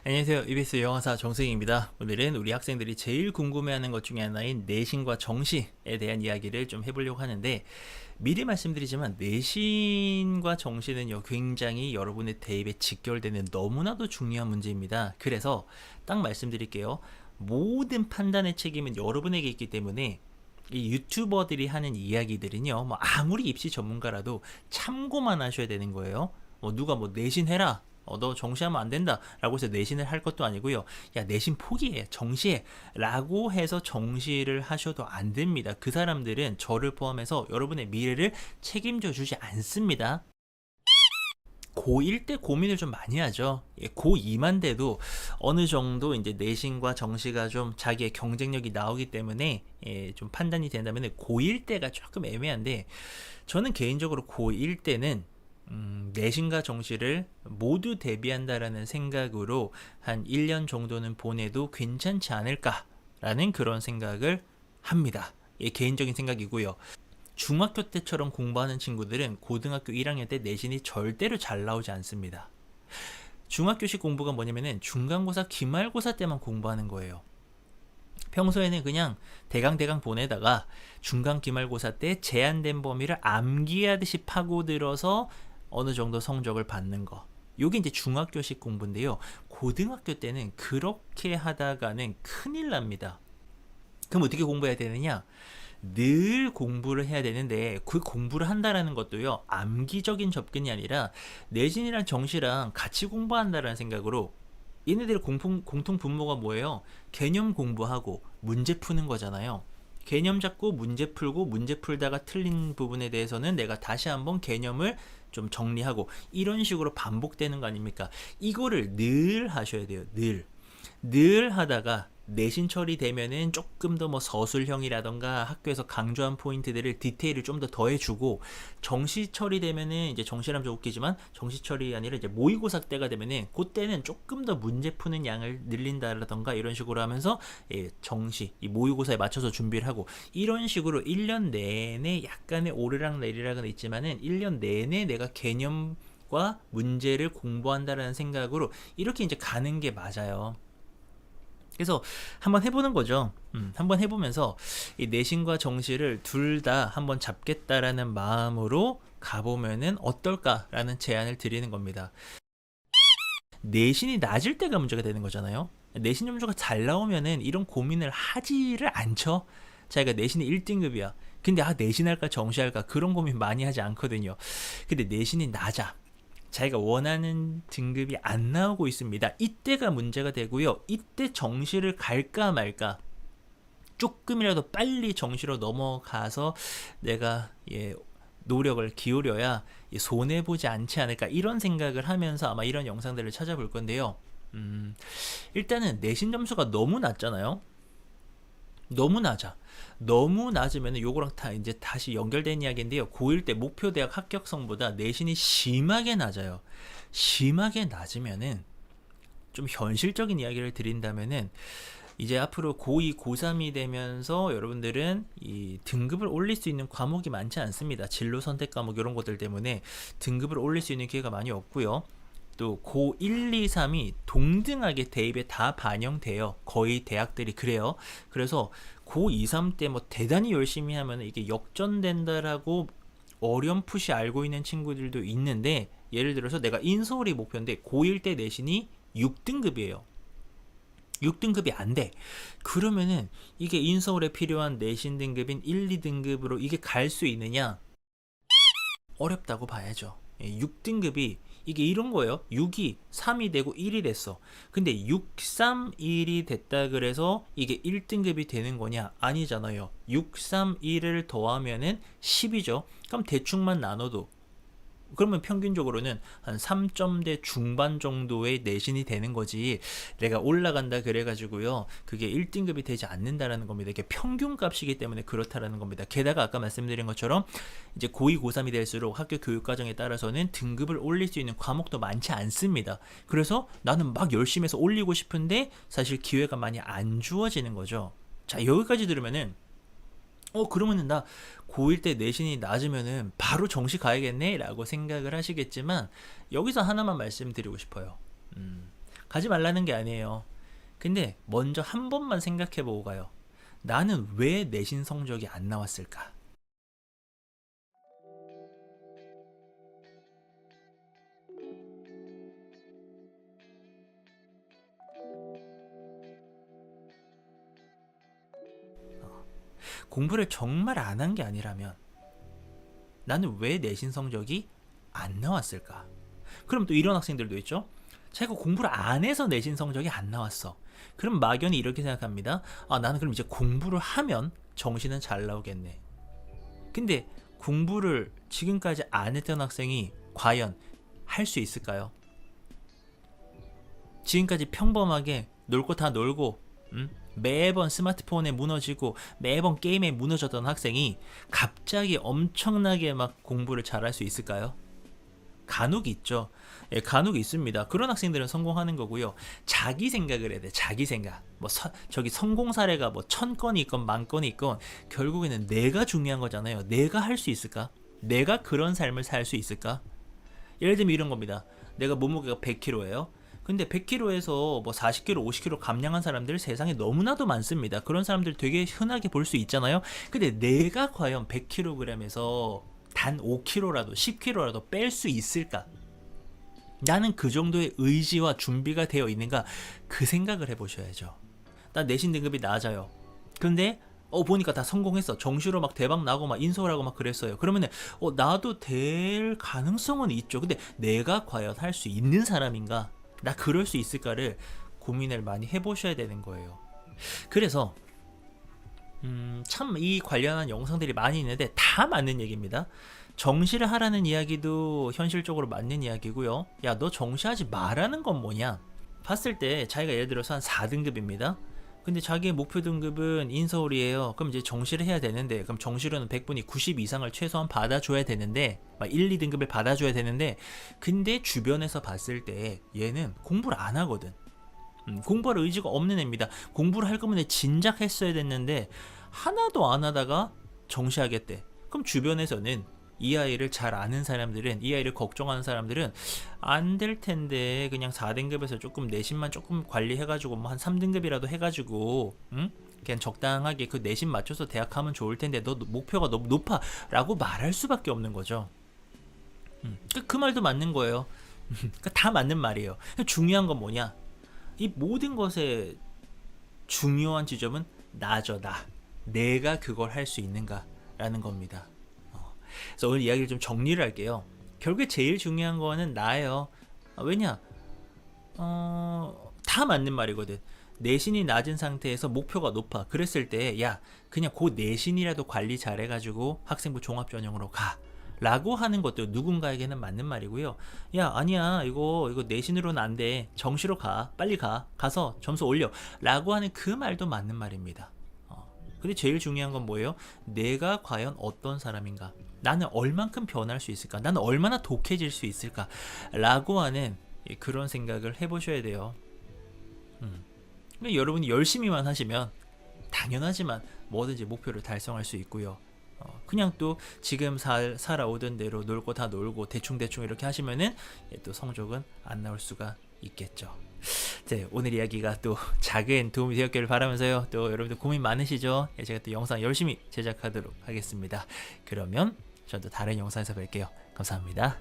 안녕하세요. EBS 영어사 정승입니다. 오늘은 우리 학생들이 제일 궁금해하는 것 중에 하나인 내신과 정시에 대한 이야기를 좀 해보려고 하는데, 미리 말씀드리지만 내신과 정시는요 굉장히 여러분의 대입에 직결되는 너무나도 중요한 문제입니다. 그래서 딱 말씀드릴게요. 모든 판단의 책임은 여러분에게 있기 때문에 이 유튜버들이 하는 이야기들은요, 뭐 아무리 입시 전문가라도 참고만 하셔야 되는 거예요. 누가 내신해라, 너 정시하면 안 된다 라고 해서 내신을 할 것도 아니고요. 야, 내신 포기해, 정시해 라고 해서 정시를 하셔도 안 됩니다. 그 사람들은 저를 포함해서 여러분의 미래를 책임져 주지 않습니다. 고1 때 고민을 좀 많이 하죠. 고2만 돼도 어느 정도 이제 내신과 정시가 좀 자기의 경쟁력이 나오기 때문에 좀 판단이 된다면 고1 때가 조금 애매한데, 저는 개인적으로 고1 때는 내신과 정시를 모두 대비한다라는 생각으로 한 1년 정도는 보내도 괜찮지 않을까라는 그런 생각을 합니다. 개인적인 생각이고요. 중학교 때처럼 공부하는 친구들은 고등학교 1학년 때 내신이 절대로 잘 나오지 않습니다. 중학교식 공부가 뭐냐면은 중간고사, 기말고사 때만 공부하는 거예요. 평소에는 그냥 대강 보내다가 중간 기말고사 때 제한된 범위를 암기하듯이 파고들어서 어느 정도 성적을 받는 거. 요게 이제 중학교식 공부인데요. 고등학교 때는 그렇게 하다가는 큰일 납니다. 그럼 어떻게 공부해야 되느냐? 늘 공부를 해야 되는데, 그 공부를 한다라는 것도요 암기적인 접근이 아니라 내신이랑 정시랑 같이 공부한다라는 생각으로, 얘네들의 공통 분모가 뭐예요? 개념 공부하고 문제 푸는 거잖아요. 개념 잡고 문제 풀고, 문제 풀다가 틀린 부분에 대해서는 내가 다시 한번 개념을 좀 정리하고, 이런 식으로 반복되는 거 아닙니까? 이거를 늘 하셔야 돼요. 늘 하다가 내신 처리되면은 조금 더 서술형이라던가 학교에서 강조한 포인트들을 디테일을 좀 더 더해주고, 정시 처리되면은 이제 정시라면 좀 웃기지만 정시 처리 아니라 이제 모의고사 때가 되면은 그때는 조금 더 문제 푸는 양을 늘린다라던가 이런 식으로 하면서 정시 이 모의고사에 맞춰서 준비를 하고, 이런 식으로 1년 내내 약간의 오르락 내리락은 있지만은 1년 내내 내가 개념과 문제를 공부한다라는 생각으로 이렇게 이제 가는 게 맞아요. 그래서 한번 해보는 거죠. 한번 해보면서 이 내신과 정시를 둘 다 한번 잡겠다라는 마음으로 가보면은 어떨까라는 제안을 드리는 겁니다. 내신이 낮을 때가 문제가 되는 거잖아요. 내신 점수가 잘 나오면은 이런 고민을 하지를 않죠. 자기가 내신이 1등급이야. 근데 내신할까 정시할까 그런 고민 많이 하지 않거든요. 근데 내신이 낮아. 자기가 원하는 등급이 안 나오고 있습니다. 이때가 문제가 되고요. 이때 정시를 갈까 말까, 조금이라도 빨리 정시로 넘어가서 내가 노력을 기울여야 손해보지 않지 않을까, 이런 생각을 하면서 아마 이런 영상들을 찾아볼 건데요. 일단은 내신 점수가 너무 낮잖아요. 너무 낮아. 너무 낮으면 요거랑 이제 다시 연결된 이야기인데요. 고1 때 목표 대학 합격성보다 내신이 심하게 낮아요. 심하게 낮으면은, 좀 현실적인 이야기를 드린다면은, 이제 앞으로 고2, 고3이 되면서 여러분들은 이 등급을 올릴 수 있는 과목이 많지 않습니다. 진로 선택 과목 이런 것들 때문에 등급을 올릴 수 있는 기회가 많이 없고요. 또 고1, 2, 3이 동등하게 대입에 다 반영돼요. 거의 대학들이 그래요. 그래서 고2, 3 때 대단히 열심히 하면 이게 역전된다라고 어렴풋이 알고 있는 친구들도 있는데, 예를 들어서 내가 인서울이 목표인데 고1 때 내신이 6등급이에요. 6등급이 안 돼. 그러면은 이게 인서울에 필요한 내신 등급인 1, 2등급으로 이게 갈 수 있느냐? 어렵다고 봐야죠. 6등급이 이게 이런 거예요. 6이 3이 되고 1이 됐어. 근데 6, 3, 1이 됐다 그래서 이게 1등급이 되는 거냐? 아니잖아요. 6, 3, 1을 더하면은 10이죠. 그럼 대충만 나눠도, 그러면 평균적으로는 한 3점대 중반 정도의 내신이 되는 거지, 내가 올라간다 그래가지고요 그게 1등급이 되지 않는다라는 겁니다. 이게 평균값이기 때문에 그렇다라는 겁니다. 게다가 아까 말씀드린 것처럼 이제 고2, 고3이 될수록 학교 교육과정에 따라서는 등급을 올릴 수 있는 과목도 많지 않습니다. 그래서 나는 막 열심히 해서 올리고 싶은데 사실 기회가 많이 안 주어지는 거죠. 자, 여기까지 들으면은 그러면은 나 고1 때 내신이 낮으면은 바로 정시 가야겠네 라고 생각을 하시겠지만, 여기서 하나만 말씀드리고 싶어요. 가지 말라는 게 아니에요. 근데 먼저 한 번만 생각해 보고 가요. 나는 왜 내신 성적이 안 나왔을까? 공부를 정말 안 한 게 아니라면 나는 왜 내신 성적이 안 나왔을까? 그럼 또 이런 학생들도 있죠. 자기가 공부를 안 해서 내신 성적이 안 나왔어. 그럼 막연히 이렇게 생각합니다. 아, 나는 그럼 이제 공부를 하면 정시는 잘 나오겠네. 근데 공부를 지금까지 안 했던 학생이 과연 할 수 있을까요? 지금까지 평범하게 놀 거 다 놀고, 매번 스마트폰에 무너지고 매번 게임에 무너졌던 학생이 갑자기 엄청나게 막 공부를 잘할 수 있을까요? 간혹 있죠. 예, 간혹 있습니다. 그런 학생들은 성공하는 거고요. 자기 생각을 해야 돼. 자기 생각. 저기 성공 사례가 뭐 1000건이 있건 10,000건이 있건 결국에는 내가 중요한 거잖아요. 내가 할 수 있을까? 내가 그런 삶을 살 수 있을까? 예를 들면 이런 겁니다. 내가 몸무게가 100kg예요. 근데 100kg에서 뭐 40kg, 50kg 감량한 사람들 세상에 너무나도 많습니다. 그런 사람들 되게 흔하게 볼 수 있잖아요. 근데 내가 과연 100kg에서 단 5kg라도 10kg라도 뺄 수 있을까? 나는 그 정도의 의지와 준비가 되어 있는가? 그 생각을 해보셔야죠. 나 내신 등급이 낮아요. 근데 보니까 다 성공했어. 정시로 막 대박 나고 막 인서울하고 막 그랬어요. 그러면은 나도 될 가능성은 있죠. 근데 내가 과연 할 수 있는 사람인가? 나 그럴 수 있을까를 고민을 많이 해보셔야 되는 거예요. 그래서 참 이 관련한 영상들이 많이 있는데 다 맞는 얘기입니다. 정시를 하라는 이야기도 현실적으로 맞는 이야기고요. 야, 너 정시하지 말라는 건 뭐냐? 봤을 때 자기가 예를 들어서 한 4등급입니다. 근데 자기의 목표 등급은 인서울이에요. 그럼 이제 정시를 해야 되는데, 그럼 정시로는 100분이 90 이상을 최소한 받아줘야 되는데, 막 1, 2등급을 받아줘야 되는데, 근데 주변에서 봤을 때 얘는 공부를 안 하거든. 공부할 의지가 없는 애입니다. 공부를 할 거면 진작 했어야 됐는데 하나도 안 하다가 정시하겠대. 그럼 주변에서는 이 아이를 잘 아는 사람들은, 이 아이를 걱정하는 사람들은 안 될 텐데 그냥 4등급에서 조금 내신만 조금 관리해가지고 뭐 한 3등급이라도 해가지고 그냥 적당하게 그 내신 맞춰서 대학 하면 좋을 텐데 너 목표가 너무 높아 라고 말할 수밖에 없는 거죠. 그 말도 맞는 거예요. 다 맞는 말이에요. 중요한 건 뭐냐? 이 모든 것의 중요한 지점은 나죠. 내가 그걸 할 수 있는가 라는 겁니다. 그래서 오늘 이야기를 좀 정리를 할게요. 결국에 제일 중요한 거는 나예요. 왜냐? 다 맞는 말이거든. 내신이 낮은 상태에서 목표가 높아. 그랬을 때 야, 그냥 그 내신이라도 관리 잘해가지고 학생부 종합전형으로 가 라고 하는 것도 누군가에게는 맞는 말이고요. 야, 아니야, 이거 내신으로는 안 돼. 정시로 가. 빨리 가서 점수 올려 라고 하는 그 말도 맞는 말입니다. 근데 제일 중요한 건 뭐예요? 내가 과연 어떤 사람인가? 나는 얼만큼 변할 수 있을까? 나는 얼마나 독해질 수 있을까? 라고 하는 그런 생각을 해보셔야 돼요. 여러분이 열심히만 하시면 당연하지만 뭐든지 목표를 달성할 수 있고요. 그냥 또 지금 살아오던 대로 놀 거 다 놀고 대충대충 이렇게 하시면은 또 성적은 안 나올 수가 있겠죠. 네, 오늘 이야기가 또 작은 도움이 되었기를 바라면서요. 또 여러분들 고민 많으시죠? 제가 또 영상 열심히 제작하도록 하겠습니다. 그러면 저도 다른 영상에서 뵐게요. 감사합니다.